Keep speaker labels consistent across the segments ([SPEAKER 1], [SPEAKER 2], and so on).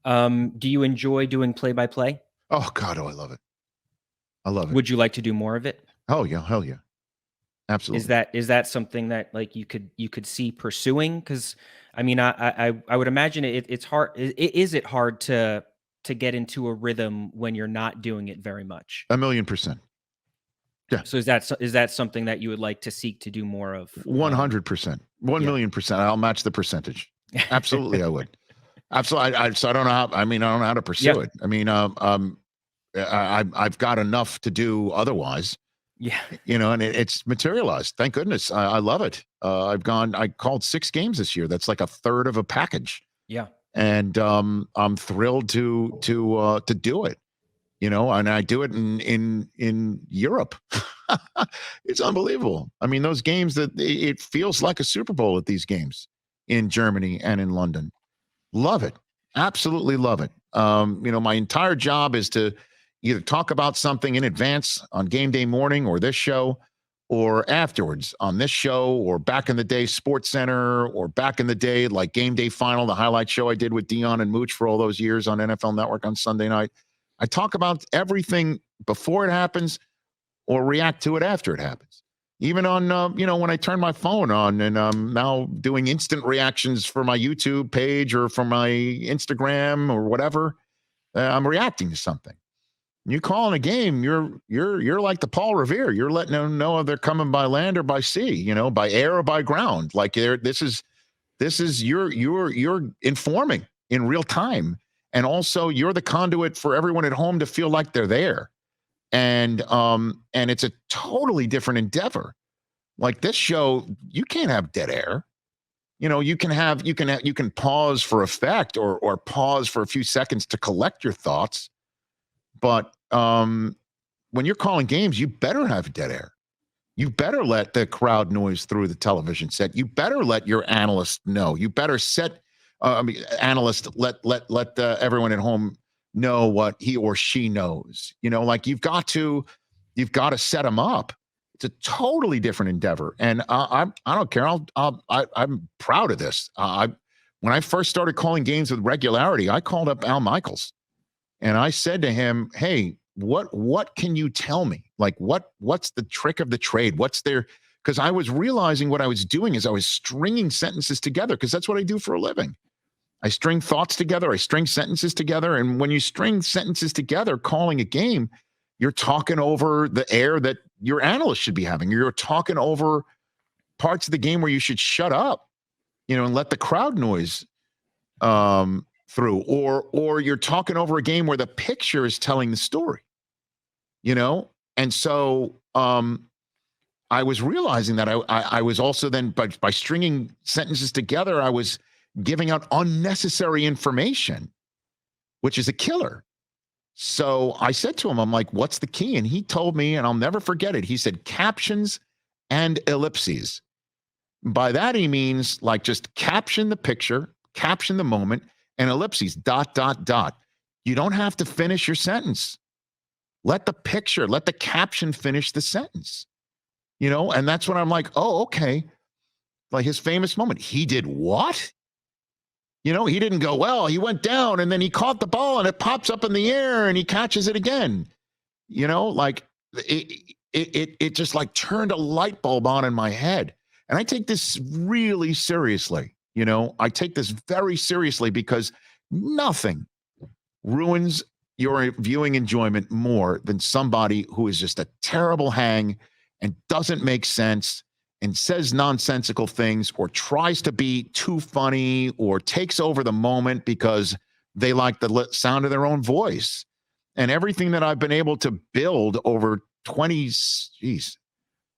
[SPEAKER 1] Do you enjoy doing play-by-play?
[SPEAKER 2] Oh God, oh I love it. I love it.
[SPEAKER 1] Would you like to do more of it?
[SPEAKER 2] Oh yeah, hell yeah,
[SPEAKER 1] Is
[SPEAKER 2] absolutely.
[SPEAKER 1] that something that, like, you could see pursuing? Because I mean, I would imagine it's hard. Is it hard to get into a rhythm when you're not doing it very much?
[SPEAKER 2] 1,000,000%. Yeah,
[SPEAKER 1] So is that something that you would like to seek to do more of?
[SPEAKER 2] 100%, one
[SPEAKER 1] Yeah.
[SPEAKER 2] million percent. I'll match the percentage. Absolutely, I would. Absolutely. So I don't know how. I mean, I don't know how to
[SPEAKER 1] Yeah.
[SPEAKER 2] pursue it. I mean, I've got enough to do otherwise,
[SPEAKER 1] Yeah.
[SPEAKER 2] and it's materialized. Thank goodness. I love it. I called 6 games this year. That's like a third of a package,
[SPEAKER 1] Yeah.
[SPEAKER 2] and I'm thrilled to do it. And I do it in Europe. It's unbelievable. I mean, those games that it feels like a Super Bowl at these games in Germany and in London. Love it. Absolutely love it. My entire job is to either talk about something in advance on game day morning or this show, or afterwards on this show, or back in the day, Sports Center, or back in the day, like Game Day Final, the highlight show I did with Dion and Mooch for all those years on NFL Network on Sunday night. I talk about everything before it happens or react to it after it happens. Even on, when I turn my phone on and I'm now doing instant reactions for my YouTube page or for my Instagram or whatever, I'm reacting to something. You call in a game, you're like the Paul Revere. You're letting them know if they're coming by land or by sea, by air or by ground. Like this is you're informing in real time, and also you're the conduit for everyone at home to feel like they're there. And it's a totally different endeavor. Like this show, you can't have dead air. You can pause for effect, or pause for a few seconds to collect your thoughts. But when you're calling games, you better have dead air. You better let the crowd noise through the television set. You better let your analyst know. You better set. Analyst let everyone at home know what he or she knows. Like you've got to set them up. It's a totally different endeavor, and I don't care. I'm proud of this. When I first started calling games with regularity, I called up Al Michaels and I said to him, "Hey, what can you tell me? Like what's the trick of the trade? What's there?" Because I was realizing what I was doing is I was stringing sentences together, because that's what I do for a living. I string thoughts together, I string sentences together, and when you string sentences together, calling a game, you're talking over the air that your analyst should be having. You're talking over parts of the game where you should shut up, and let the crowd noise through, or you're talking over a game where the picture is telling the story, and so I was realizing that I was also then, by stringing sentences together, I was giving out unnecessary information, which is a killer. So I said to him, I'm like, what's the key? And he told me, and I'll never forget it, he said captions and ellipses. By that he means like just caption the picture, caption the moment, and ellipses, dot, dot, dot. You don't have to finish your sentence. Let the picture, let the caption finish the sentence. And that's when I'm like, oh, okay. Like his famous moment. He did what? He didn't go, well, he went down and then he caught the ball and it pops up in the air and he catches it again. Like it just like turned a light bulb on in my head. And I take this really seriously. I take this very seriously, because nothing ruins your viewing enjoyment more than somebody who is just a terrible hang and doesn't make sense and says nonsensical things, or tries to be too funny, or takes over the moment because they like the sound of their own voice. And everything that I've been able to build over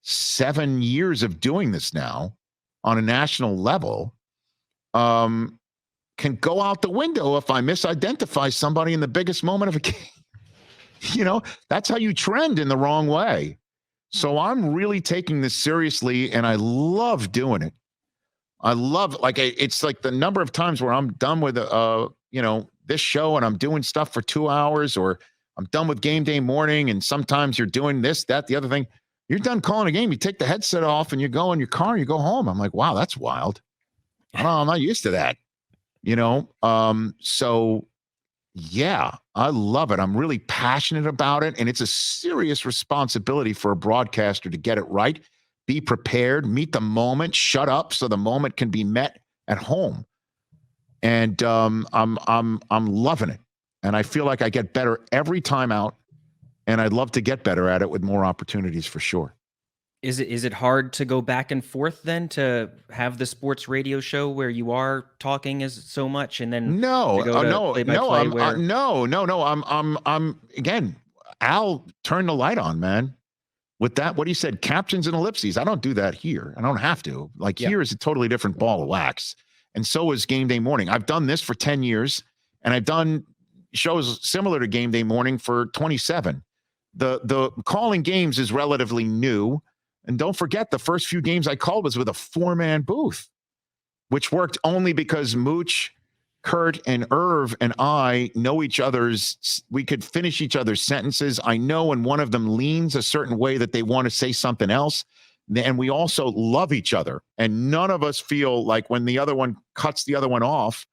[SPEAKER 2] 7 years of doing this now on a national level, can go out the window if I misidentify somebody in the biggest moment of a game. That's how you trend in the wrong way. So I'm really taking this seriously, and I love doing it. I love, like, it's like the number of times where I'm done with this show and I'm doing stuff for 2 hours, or I'm done with game day morning, and sometimes you're doing this, that, the other thing. You're done calling a game, you take the headset off and you go in your car and you go home. I'm like, wow, that's wild. I'm not used to that. So Yeah, I love it. I'm really passionate about it, and it's a serious responsibility for a broadcaster to get it right, be prepared, meet the moment, shut up so the moment can be met at home. And I'm loving it, and I feel like I get better every time out, and I'd love to get better at it with more opportunities for sure.
[SPEAKER 1] Is it hard to go back and forth then to have the sports radio show where you are talking as so much and then to
[SPEAKER 2] No,
[SPEAKER 1] go to
[SPEAKER 2] no,
[SPEAKER 1] play by
[SPEAKER 2] no.
[SPEAKER 1] play where
[SPEAKER 2] No, no, no. I'm again. Al, turn the light on, man. With that, what he said, captions and ellipses. I don't do that here. I don't have to. Like
[SPEAKER 1] yeah.
[SPEAKER 2] here is a totally different ball of wax. And so is Game Day Morning. I've done this for 10 years, and I've done shows similar to Game Day Morning for 27. The calling games is relatively new. And don't forget, the first few games I called was with a 4-man booth, which worked only because Mooch, Kurt, and Irv and I know each other's, we could finish each other's sentences. I know when one of them leans a certain way that they want to say something else. And we also love each other. And none of us feel like when the other one cuts the other one off,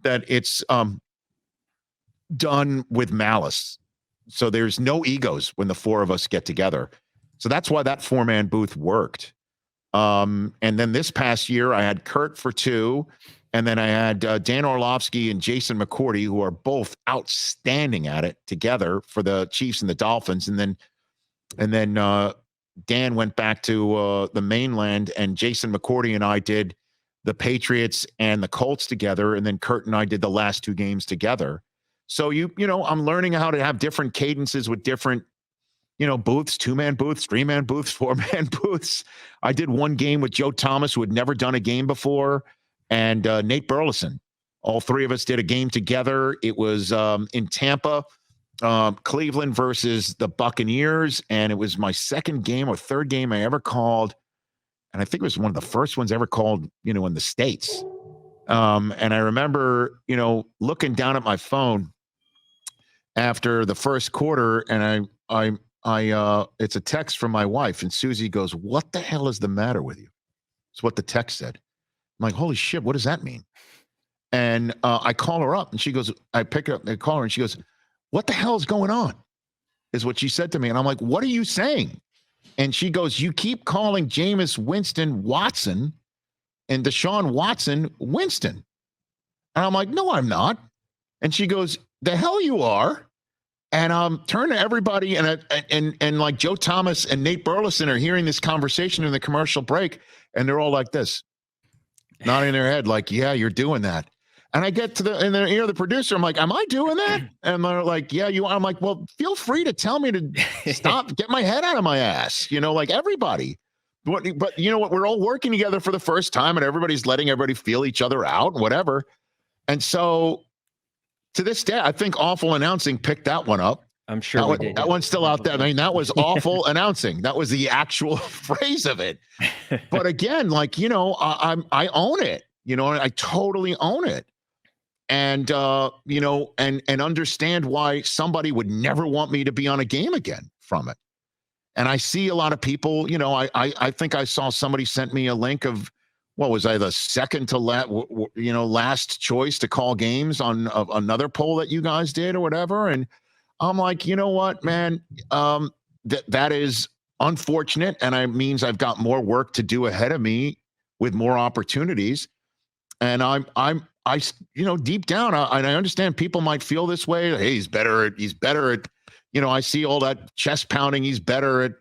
[SPEAKER 2] that it's done with malice. So there's no egos when the four of us get together. So that's why that 4-man booth worked. And then this past year, I had Kurt for 2, and then I had Dan Orlovsky and Jason McCourty, who are both outstanding at it together for the Chiefs and the Dolphins. And then Dan went back to the mainland, and Jason McCourty and I did the Patriots and the Colts together, and then Kurt and I did the last 2 games together. So I'm learning how to have different cadences with different booths, 2-man booths, 3-man booths, 4-man booths. I did one game with Joe Thomas, who had never done a game before, and Nate Burleson. All 3 of us did a game together. It was in Tampa, Cleveland versus the Buccaneers, and it was my second game or third game I ever called, and I think it was one of the first ones ever called, in the States. And I remember, looking down at my phone after the first quarter, and it's a text from my wife, and Susie goes, "What the hell is the matter with you?" It's what the text said. I'm like, "Holy shit, what does that mean?" And I call her up, and she goes, I pick up and call her, and she goes, "What the hell is going on?" Is what she said to me. And I'm like, "What are you saying?" And she goes, "You keep calling Jameis Winston Watson and Deshaun Watson Winston." And I'm like, "No, I'm not." And she goes, "The hell you are." And turn to everybody, and like Joe Thomas and Nate Burleson are hearing this conversation in the commercial break, and they're all like this, nodding their head, like, "Yeah, you're doing that." And I get to and then the producer, I'm like, "Am I doing that?" And they're like, "Yeah, you are." I'm like, "Well, feel free to tell me to stop, get my head out of my ass." Like everybody. But you know what? We're all working together for the first time, and everybody's letting everybody feel each other out, whatever. And so to this day, I think Awful Announcing picked that one up.
[SPEAKER 1] I'm sure we did.
[SPEAKER 2] That one's still out there. I mean, that was Awful Announcing. That was the actual phrase of it. But again, I own it. I totally own it. And and understand why somebody would never want me to be on a game again from it. And I see a lot of people. I think I saw somebody sent me a link of, what was I, the second to last choice to call games on another poll that you guys did or whatever. And I'm like, you know what, man, that is unfortunate, and it means I've got more work to do ahead of me with more opportunities. And deep down, I understand people might feel this way. Hey, he's better at. I see all that chest pounding. He's better at,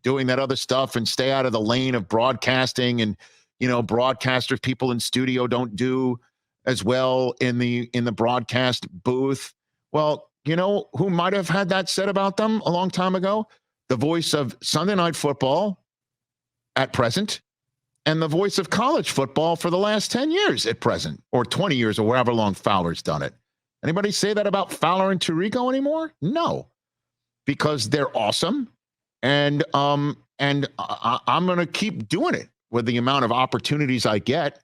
[SPEAKER 2] doing that other stuff and stay out of the lane of broadcasting. And, broadcasters, people in studio don't do as well in the broadcast booth. Well, who might have had that said about them a long time ago? The voice of Sunday Night Football at present, and the voice of college football for the last 10 years at present, or 20 years, or however long Fowler's done it. Anybody say that about Fowler and Tirico anymore? No, because they're awesome. And I'm going to keep doing it with the amount of opportunities I get.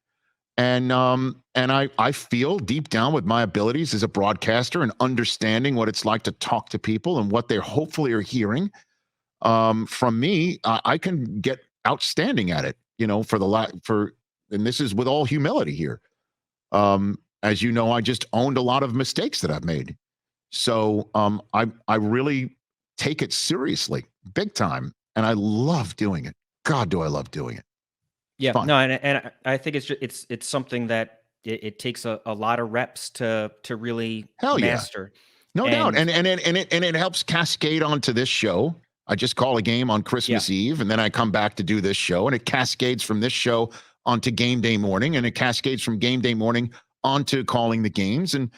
[SPEAKER 2] And I feel deep down with my abilities as a broadcaster and understanding what it's like to talk to people and what they hopefully are hearing from me, I can get outstanding at it, and this is with all humility here. as you know, I just owned a lot of mistakes that I've made. So I really take it seriously, big time, and I love doing it. God, do I love doing it? It's
[SPEAKER 1] Yeah,
[SPEAKER 2] fun.
[SPEAKER 1] no, and I think it's something that it takes a lot of reps to really
[SPEAKER 2] Hell yeah.
[SPEAKER 1] master.
[SPEAKER 2] No doubt,
[SPEAKER 1] And
[SPEAKER 2] and it helps cascade onto this show. I just call a game on
[SPEAKER 1] yeah,
[SPEAKER 2] Christmas Eve, and then I come back to do this show, and it cascades from this show onto game day morning, and it cascades from game day morning onto calling the games, and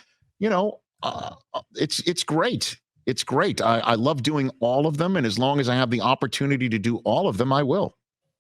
[SPEAKER 2] it's great. It's great. I love doing all of them, and as long as I have the opportunity to do all of them, I will.